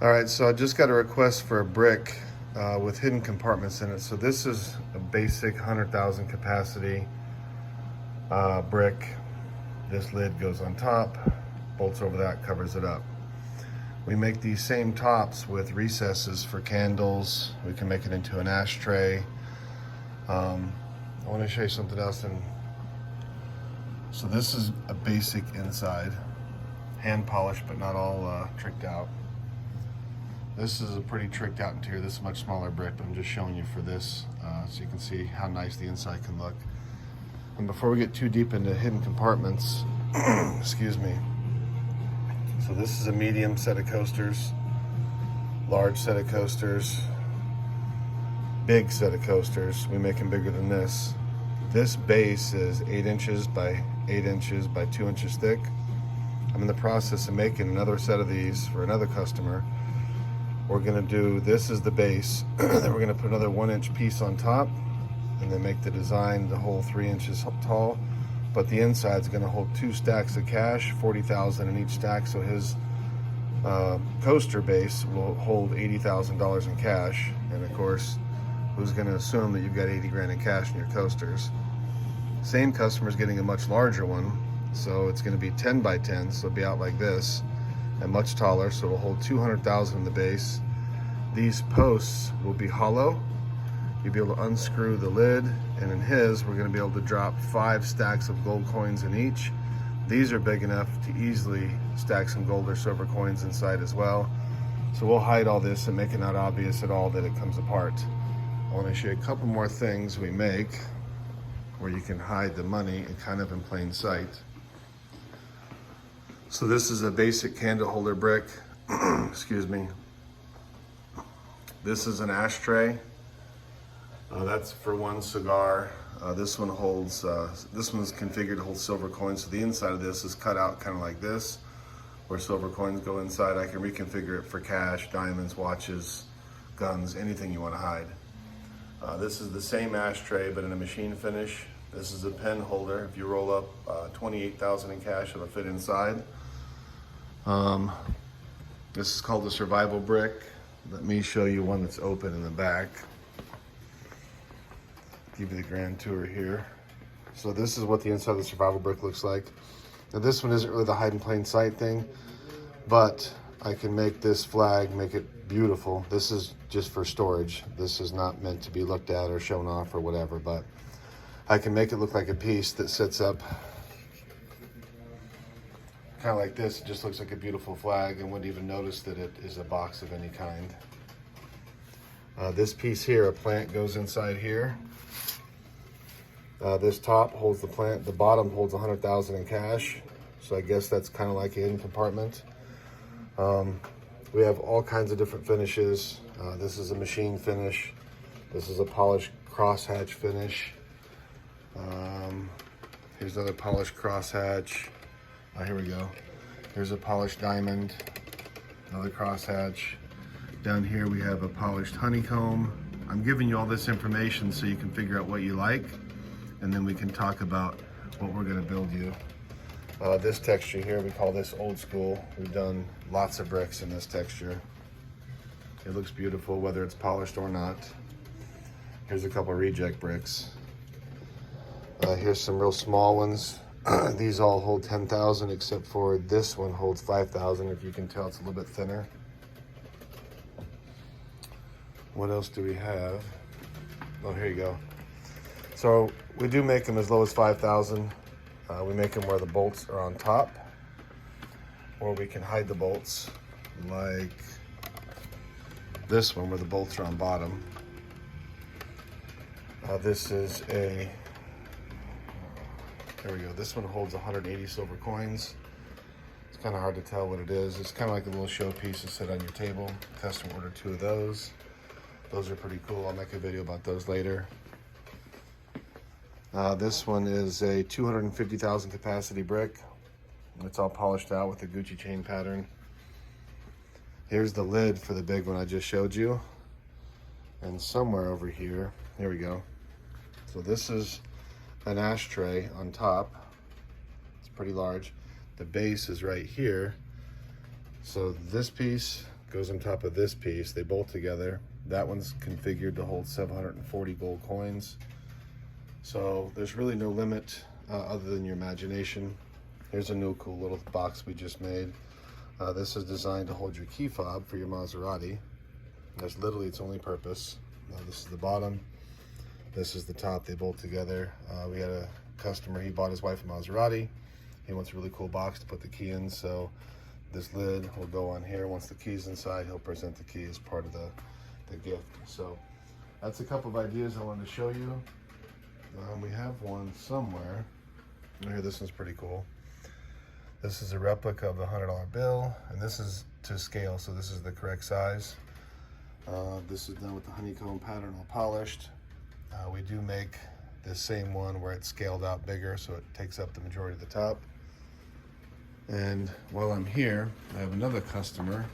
All right, so I just got a request for a brick with hidden compartments in it. So this is a basic 100,000 capacity brick. This lid goes on top, bolts over that, covers it up. We make these same tops with recesses for candles. We can make it into an ashtray. I want to show you something else. So this is a basic inside, hand polished but not all tricked out. This is a pretty tricked out interior. This is a much smaller brick, but I'm just showing you for this so you can see how nice the inside can look. And before we get too deep into hidden compartments, excuse me. So this is a medium set of coasters, large set of coasters, big set of coasters. We make them bigger than this. This base is 8 inches by 8 inches by 2 inches thick. I'm in the process of making another set of these for another customer. We're gonna do, this is the base, then we're gonna put another 1 inch piece on top and then make the design the whole 3 inches tall. But the inside's gonna hold 2 stacks of cash, 40,000 in each stack, so his coaster base will hold $80,000 in cash. And of course, who's gonna assume that you've got 80 grand in cash in your coasters? Same customer's getting a much larger one, so it's gonna be 10 by 10, so it'll be out like this, and much taller, so it'll hold 200,000 in the base. These posts will be hollow. You'll be able to unscrew the lid, and in his, we're gonna be able to drop 5 stacks of gold coins in each. These are big enough to easily stack some gold or silver coins inside as well. So we'll hide all this and make it not obvious at all that it comes apart. I wanna show you a couple more things we make where you can hide the money and kind of in plain sight. So this is a basic candle holder brick, excuse me. This is an ashtray. That's for 1 cigar. This one holds, this one's configured to hold silver coins. So the inside of this is cut out kind of like this, where silver coins go inside. I can reconfigure it for cash, diamonds, watches, guns, anything you want to hide. This is the same ashtray, but in a machine finish. This is a pen holder. If you roll up 28,000 in cash, it'll fit inside. This is called the survival brick. Let me show you one that's open in the back. Give you the grand tour here. So this is what the inside of the survival brick looks like. Now this one isn't really the hide in plain sight thing, but I can make this flag, make it beautiful. This is just for storage. This is not meant to be looked at or shown off or whatever, but I can make it look like a piece that sits up kind of like this. It just looks like a beautiful flag and wouldn't even notice that it is a box of any kind. This piece here, a plant goes inside here. This top holds the plant, the bottom holds 100,000 in cash. So I guess that's kind of like a hidden compartment. We have all kinds of different finishes. This is a machine finish. This is a polished crosshatch finish. Here's another polished crosshatch. Here we go. Here's a polished diamond, another crosshatch. Down here we have a polished honeycomb. I'm giving you all this information so you can figure out what you like, and then we can talk about what we're gonna build you. This texture here, we call this old school. We've done lots of bricks in this texture. It looks beautiful whether it's polished or not. Here's a couple reject bricks. Here's some real small ones. These all hold 10,000 except for this one holds 5,000. If you can tell, it's a little bit thinner. What else do we have? Oh, here you go. So we do make them as low as 5,000. We make them where the bolts are on top, or we can hide the bolts like this one where the bolts are on bottom. This is a, there we go. This one holds 180 silver coins. It's kind of hard to tell what it is. It's kind of like a little showpiece to sit on your table. Custom ordered 2 of those. Those are pretty cool. I'll make a video about those later. This one is a 250,000 capacity brick. It's all polished out with the Gucci chain pattern. Here's the lid for the big one I just showed you. And somewhere over here, here we go. So this is an ashtray on top. It's pretty large. The base is right here. So this piece goes on top of this piece. They bolt together. That one's configured to hold 740 gold coins. So there's really no limit other than your imagination. Here's a new cool little box we just made. This is designed to hold your key fob for your Maserati. That's literally its only purpose. This is the bottom. This is the top. They bolt together. We had a customer, he bought his wife a Maserati. He wants a really cool box to put the key in, so this lid will go on here. Once the key's inside, he'll present the key as part of the gift. So that's a couple of ideas I wanted to show you. We have one somewhere. Here, this one's pretty cool. This is a replica of the $100 bill, and this is to scale, so this is the correct size. This is done with the honeycomb pattern all polished. We do make the same one where it's scaled out bigger, so it takes up the majority of the top. And while I'm here, I have another customer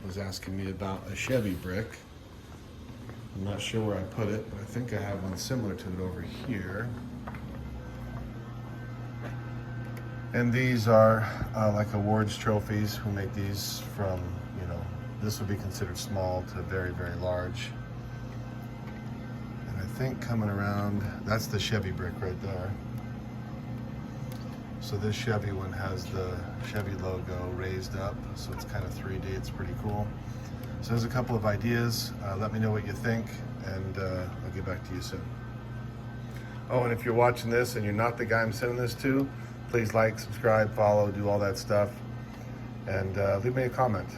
who was asking me about a Chevy brick. I'm not sure where I put it, but I think I have one similar to it over here. And these are like awards trophies. We make these from, you know, this would be considered small to very, very large. And I think coming around, that's the Chevy brick right there. So this Chevy one has the Chevy logo raised up, so it's kind of 3D, it's pretty cool. So there's a couple of ideas. Let me know what you think, and I'll get back to you soon. Oh, and if you're watching this and you're not the guy I'm sending this to, please like, subscribe, follow, do all that stuff, and leave me a comment.